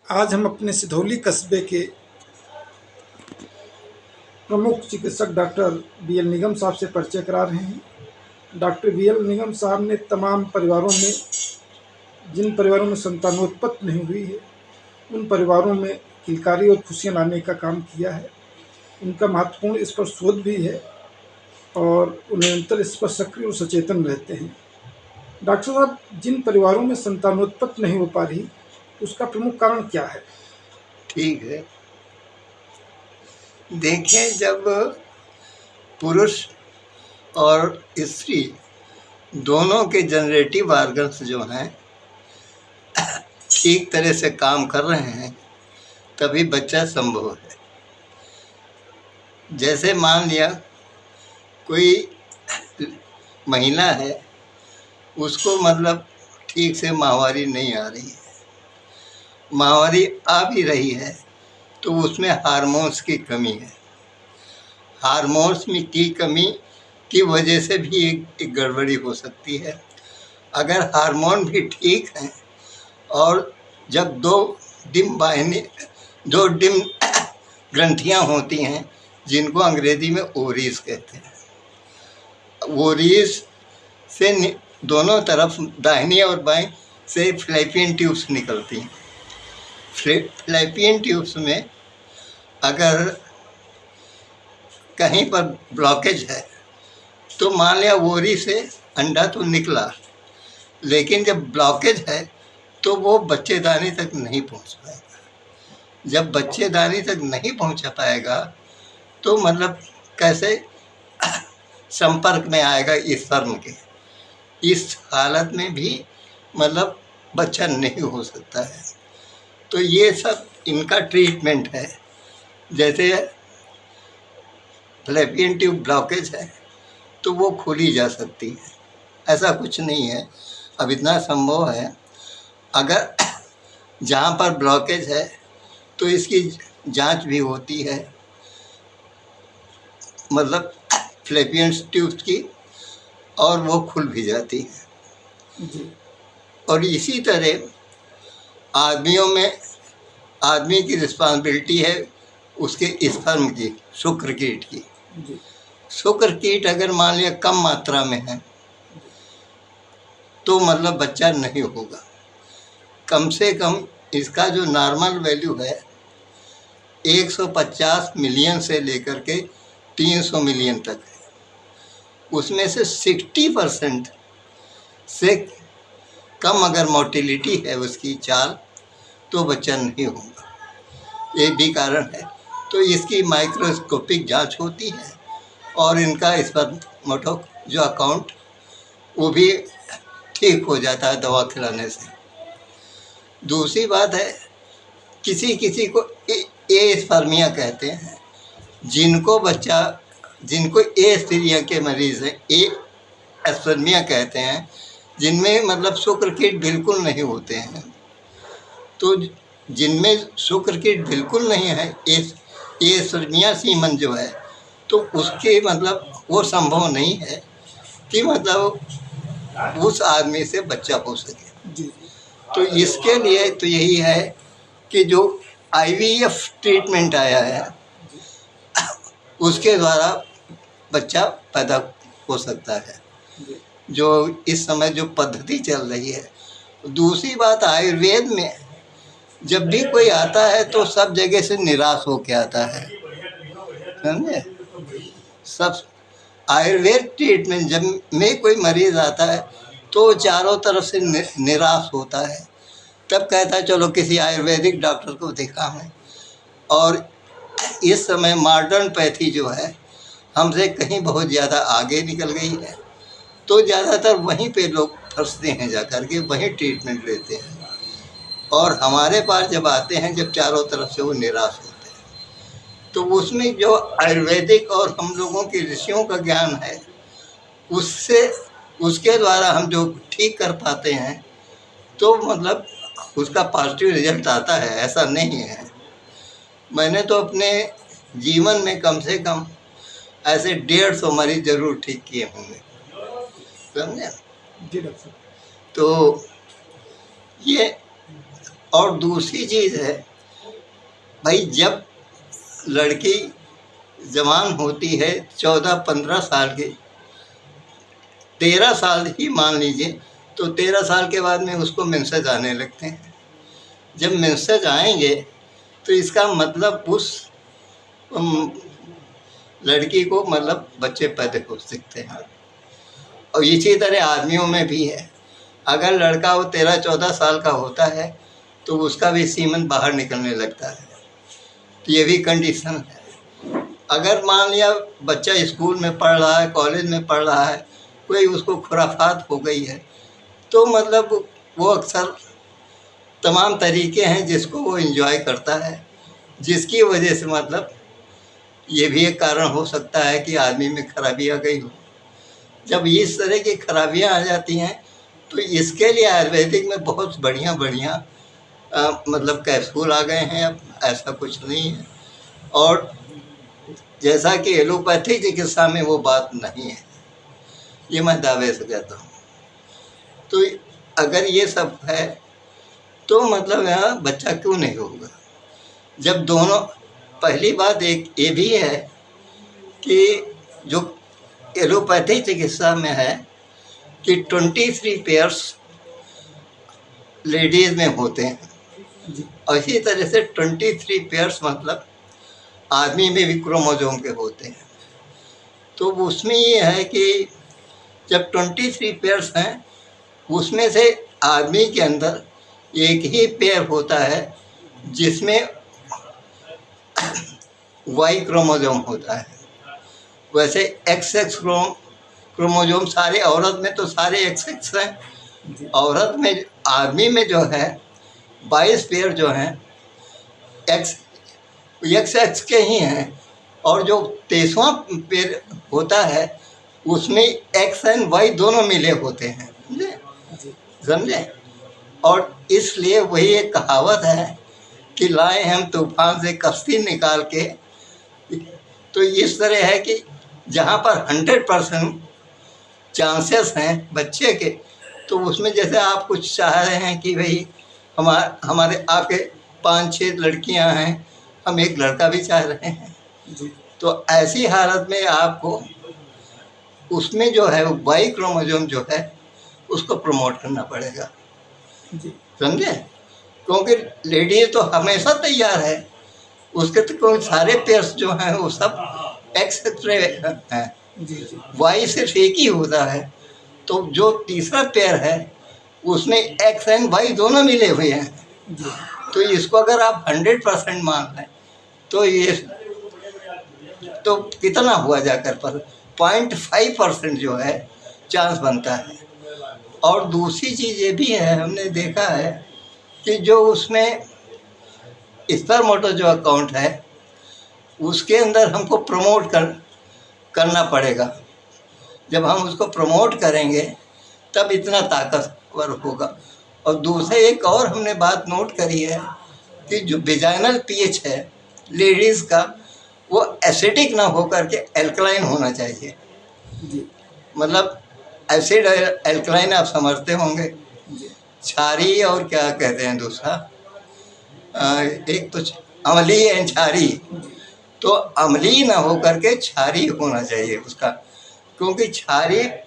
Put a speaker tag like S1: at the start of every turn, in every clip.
S1: आज हम अपने सिधौली कस्बे के प्रमुख चिकित्सक डॉक्टर बी एल निगम साहब से परिचय करा रहे हैं। डॉक्टर बी एल निगम साहब ने तमाम परिवारों में, जिन परिवारों में संतानोत्पत्ति नहीं हुई है, उन परिवारों में किलकारी और खुशियाँ लाने का काम किया है। उनका महत्वपूर्ण इस पर शोध भी है और वो निरंतर इस पर सक्रिय और सचेतन रहते हैं। डॉक्टर साहब, जिन परिवारों में संतानोत्पत्ति नहीं हो पा रही, उसका प्रमुख कारण क्या है?
S2: ठीक है, देखें, जब पुरुष और स्त्री दोनों के जनरेटिव ऑर्गन्स जो हैं ठीक तरह से काम कर रहे हैं, तभी बच्चा संभव है। जैसे मान लिया कोई महिला है, उसको मतलब ठीक से माहवारी नहीं आ रही है, माहवारी आ भी रही है तो उसमें हार्मोन्स की कमी है। हार्मोन्स में की कमी की वजह से भी एक गड़बड़ी हो सकती है। अगर हार्मोन भी ठीक हैं और जब दो डिम ग्रंथियां होती हैं, जिनको अंग्रेजी में ओवरीज कहते हैं, ओवरीज से दोनों तरफ दाहिनी और बाएं से फ्लैपियन ट्यूब्स निकलती हैं। फ्लैपियन ट्यूब्स में अगर कहीं पर ब्लॉकेज है तो मान लिया ओवरी से अंडा तो निकला, लेकिन जब ब्लॉकेज है तो वो बच्चेदानी तक नहीं पहुंच पाएगा। जब बच्चेदानी तक नहीं पहुंच पाएगा तो मतलब कैसे संपर्क में आएगा इस स्पर्म के। इस हालत में भी मतलब बच्चा नहीं हो सकता है। तो ये सब इनका ट्रीटमेंट है। जैसे फ्लैपियन ट्यूब ब्लॉकेज है तो वो खोली जा सकती है, ऐसा कुछ नहीं है। अब इतना संभव है, अगर जहाँ पर ब्लॉकेज है तो इसकी जांच भी होती है, मतलब फ्लैपियन ट्यूब्स की, और वो खुल भी जाती है
S1: जी।
S2: और इसी तरह आदमियों में आदमी की रिस्पॉन्सिबिलिटी है उसके स्पर्म की, शुक्र कीट की।
S1: जी।
S2: शुक्र कीट अगर मान लिया कम मात्रा में है तो मतलब बच्चा नहीं होगा। कम से कम इसका जो नॉर्मल वैल्यू है 150 मिलियन से लेकर के 300 मिलियन तक है। उसमें से 60% से कम अगर मोटिलिटी है उसकी चाल, तो बच्चा नहीं होगा। ये भी कारण है। तो इसकी माइक्रोस्कोपिक जांच होती है और इनका इस पर मोटो जो अकाउंट वो भी ठीक हो जाता है दवा खिलाने से। दूसरी बात है, किसी किसी को एस्पर्मिया कहते हैं, जिनको एस्पर्मिया के मरीज़ हैं, एस्पर्मिया कहते हैं, जिनमें मतलब शुक्र कीट बिल्कुल नहीं होते हैं। तो जिनमें शुक्र कीट बिल्कुल नहीं है, एस्पर्मिया सीमन जो है, तो उसके मतलब वो संभव नहीं है कि मतलब उस आदमी से बच्चा हो सके।
S1: जी।
S2: तो इसके लिए तो यही है कि जो IVF ट्रीटमेंट आया है उसके द्वारा बच्चा पैदा हो सकता है, जो इस समय जो पद्धति चल रही है। दूसरी बात, आयुर्वेद में जब भी कोई आता है तो सब जगह से निराश होके आता है, समझे। सब आयुर्वेद ट्रीटमेंट जब में कोई मरीज आता है तो चारों तरफ से निराश होता है, तब कहता है चलो किसी आयुर्वेदिक डॉक्टर को दिखाएं। और इस समय मॉडर्न पैथी जो है हमसे कहीं बहुत ज़्यादा आगे निकल गई है, तो ज़्यादातर वहीं पे लोग फंसते हैं, जा कर के वहीं ट्रीटमेंट लेते हैं। और हमारे पास जब आते हैं, जब चारों तरफ से वो निराश होते हैं, तो उसमें जो आयुर्वेदिक और हम लोगों के ऋषियों का ज्ञान है, उसके द्वारा हम जो ठीक कर पाते हैं, तो मतलब उसका पॉजिटिव रिजल्ट आता है, ऐसा नहीं है। मैंने तो अपने जीवन में कम से कम ऐसे 150 मरीज जरूर ठीक किए होंगे, समझे।
S1: जी डॉक्टर।
S2: तो ये और दूसरी चीज़ है भाई, जब लड़की जवान होती है 14-15 साल की, 13 साल ही मान लीजिए, तो 13 साल के बाद में उसको मेंसेस आने लगते हैं। जब मेंसेस आएंगे तो इसका मतलब उस लड़की को मतलब बच्चे पैदा हो सकते हैं। और इसी तरह आदमियों में भी है, अगर लड़का वो 13-14 साल का होता है तो उसका भी सीमन बाहर निकलने लगता है। तो ये भी कंडीशन है। अगर मान लिया बच्चा स्कूल में पढ़ रहा है, कॉलेज में पढ़ रहा है, कोई उसको खुराफात हो गई है, तो मतलब वो अक्सर तमाम तरीके हैं जिसको वो एंजॉय करता है, जिसकी वजह से मतलब ये भी एक कारण हो सकता है कि आदमी में खराबी आ गई हो। जब इस तरह की खराबियाँ आ जाती हैं तो इसके लिए आयुर्वेदिक में बहुत बढ़िया बढ़िया मतलब कैप्सूल आ गए हैं। अब ऐसा कुछ नहीं है, और जैसा कि एलोपैथी चिकित्सा में वो बात नहीं है, ये मैं दावे से कहता हूँ। तो अगर ये सब है तो मतलब यहाँ बच्चा क्यों नहीं होगा, जब दोनों। पहली बात एक ये भी है कि जो एलोपैथी चिकित्सा में है कि 23 पेयर्स लेडीज़ में होते हैं, और इसी तरह से 23 पेयर्स मतलब आदमी में भी क्रोमोसोम के होते हैं। तो उसमें ये है कि जब 23 पेयर्स हैं, उसमें से आदमी के अंदर एक ही पेयर होता है जिसमें वाई क्रोमोसोम होता है। वैसे XX क्रोमोसोम सारे औरत में तो सारे XX हैं। औरत में, आदमी में जो है 22 पेयर जो हैं XX के ही हैं, और जो 23वां पेयर होता है उसमें X एंड Y दोनों मिले होते हैं, समझे। और इसलिए वही एक कहावत है कि लाए हम तूफान से कश्ती निकाल के। तो इस तरह है कि जहाँ पर 100% चांसेस हैं बच्चे के, तो उसमें जैसे आप कुछ चाह रहे हैं कि भाई हमारे आपके 5-6 लड़कियां हैं, हम एक लड़का भी चाह रहे हैं, तो ऐसी हालत में आपको उसमें जो है वाई क्रोमोसोम जो है उसको प्रमोट करना पड़ेगा, समझे। क्योंकि लेडीज तो हमेशा तैयार है, उसके तो सारे पेयर्स जो हैं वो सब एक्स हैं, वाई सिर्फ एक ही होता है। तो जो तीसरा पेयर है उसमें एक्स एंड वाई दोनों मिले हुए हैं। तो इसको अगर आप 100% मान लें तो ये तो कितना हुआ जाकर पर 0.5% जो है चांस बनता है। और दूसरी चीज़ ये भी है, हमने देखा है कि जो उसमें स्पर्मेटो जो अकाउंट है उसके अंदर हमको प्रमोट करना पड़ेगा। जब हम उसको प्रमोट करेंगे तब इतना ताकतवर होगा। और दूसरे एक और हमने बात नोट करी है कि जो वेजाइनल पीएच है लेडीज़ का, वो एसिडिक ना हो करके एल्कलाइन होना चाहिए। मतलब एसिड एल्कलाइन आप समझते होंगे, क्षारीय और क्या कहते हैं दूसरा, एक तो अम्लीय एंड क्षारीय। तो अम्लीय ना हो करके क्षारीय होना चाहिए उसका, क्योंकि क्षारीय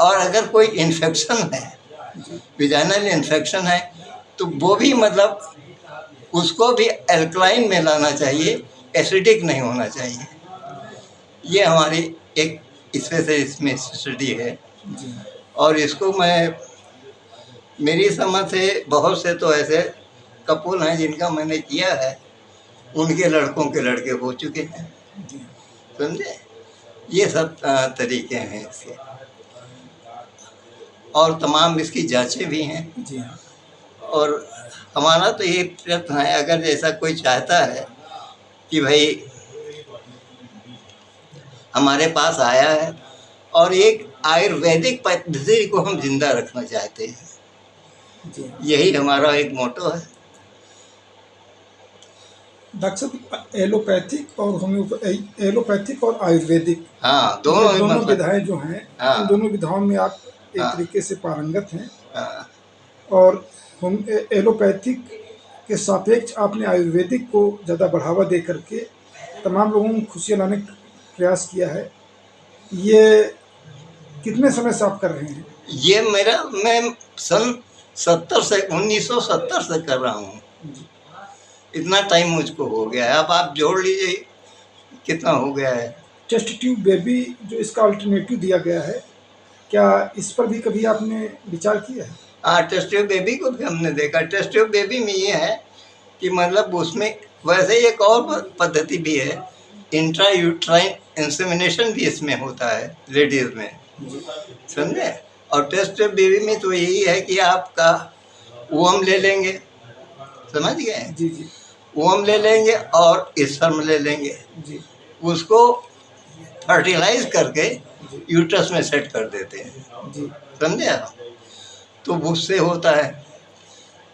S2: और अगर कोई इन्फेक्शन है, विजाइनल इन्फेक्शन है, तो वो भी मतलब उसको भी एल्कलाइन में लाना चाहिए, एसिडिक नहीं होना चाहिए। ये हमारी एक इसमें स्टडी है। और इसको मैं, मेरी समझ से बहुत से तो ऐसे कपल हैं जिनका मैंने किया है, उनके लड़कों के लड़के हो चुके हैं, समझे। ये सब तरीके हैं इसके, और तमाम इसकी जांचें भी हैं। और हमारा तो ये प्रयत्न है, अगर जैसा कोई चाहता है कि भाई हमारे पास आया है और एक आयुर्वेदिक पद्धति को हम जिंदा रखना चाहते हैं, यही हमारा एक मोटो है।
S1: डॉक्टर साहब, एलोपैथिक और एलोपैथिक और आयुर्वेदिक,
S2: हाँ, दोनों मतलब
S1: विधाएं जो हैं,
S2: हाँ,
S1: इन दोनों विधाओं में आप एक
S2: हाँ,
S1: तरीके से पारंगत हैं।
S2: हाँ,
S1: और एलोपैथिक के सापेक्ष आपने आयुर्वेदिक को ज़्यादा बढ़ावा दे करके तमाम लोगों को खुशियाँ लाने का प्रयास किया है। ये कितने समय से आप कर रहे हैं?
S2: ये मैं सन 1970 से कर रहा हूँ। इतना टाइम मुझको हो गया है। अब आप जोड़ लीजिए कितना हो गया है।
S1: टेस्ट ट्यूब बेबी जो इसका अल्टरनेटिव दिया गया है, क्या इस पर भी कभी आपने विचार किया है?
S2: हाँ, टेस्ट ट्यूब बेबी को भी हमने देखा। टेस्ट ट्यूब बेबी में ये है कि मतलब उसमें वैसे एक और पद्धति भी है, इंट्रा यूट्राइन इंसेमिनेशन भी इसमें होता है लेडीज में, समझे। और टेस्ट ट्यूब बेबी में तो यही है कि आपका ओवम ले लेंगे, समझ गए।
S1: जी जी।
S2: ओवम ले लेंगे और स्पर्म ले लेंगे,
S1: जी
S2: उसको फर्टिलाइज करके यूट्रस में सेट कर देते हैं,
S1: जी।
S2: समझे आप। तो उससे होता है।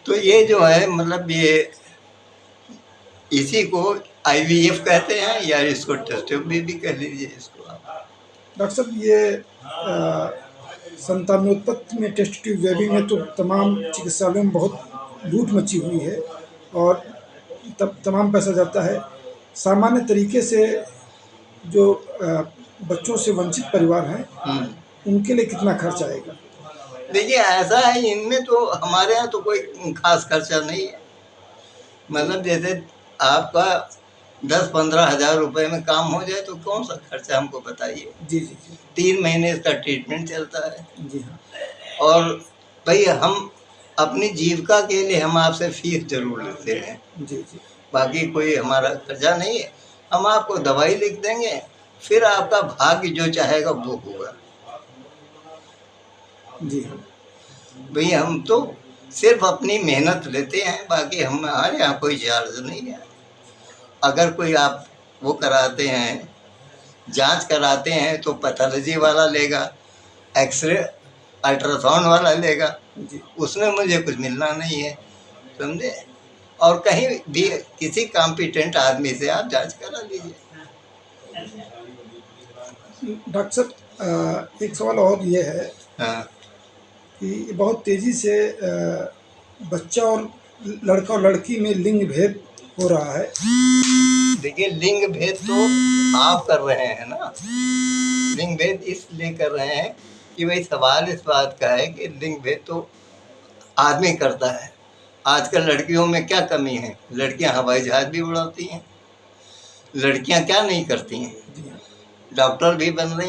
S2: तो ये जो है मतलब ये इसी को IVF कहते हैं, या इसको टेस्ट ट्यूब बेबी कह लीजिए इसको आप।
S1: डॉक्टर साहब, ये संतानोत्पत्ति में टेस्ट ट्यूब बेबी में तो तमाम चिकित्सालयों में बहुत लूट मची हुई है और तमाम पैसा जाता है। सामान्य तरीके से जो बच्चों से वंचित परिवार हैं उनके लिए कितना खर्च आएगा?
S2: देखिए ऐसा है, इनमें तो हमारे यहाँ तो कोई खास खर्चा नहीं है। मतलब जैसे आपका 10-15 हज़ार रुपये में काम हो जाए तो कौन सा खर्चा हमको बताइए।
S1: जी जी जी।
S2: 3 महीने इसका ट्रीटमेंट चलता है।
S1: जी हाँ।
S2: और भाई हम अपनी जीविका के लिए हम आपसे फीस जरूर लेते हैं।
S1: जी जी।
S2: बाकी कोई हमारा खर्चा नहीं है। हम आपको दवाई लिख देंगे, फिर आपका भाग्य जो चाहेगा वो होगा।
S1: जी हाँ।
S2: भाई हम तो सिर्फ अपनी मेहनत लेते हैं, बाकी हमारे यहाँ कोई चार्ज नहीं है। अगर कोई आप वो कराते हैं, जांच कराते हैं, तो पैथोलॉजी वाला लेगा, एक्सरे अल्ट्रासाउंड वाला लेगा, उसमें मुझे कुछ मिलना नहीं है, समझे। और कहीं भी किसी कॉम्पिटेंट आदमी से आप जांच करा लीजिए।
S1: डॉक्टर साहब, एक सवाल और ये है
S2: हाँ,
S1: कि बहुत तेज़ी से बच्चा और लड़का और लड़की में लिंग भेद हो रहा है।
S2: देखिए लिंग भेद तो आप कर रहे हैं ना। लिंग भेद इसलिए कर रहे हैं कि भाई सवाल इस बात का है कि लिंग भेद तो आदमी करता है। आजकल लड़कियों में क्या कमी है? लड़कियां हवाई जहाज भी उड़ाती हैं। लड़कियां क्या नहीं करती हैं? डॉक्टर भी बन रही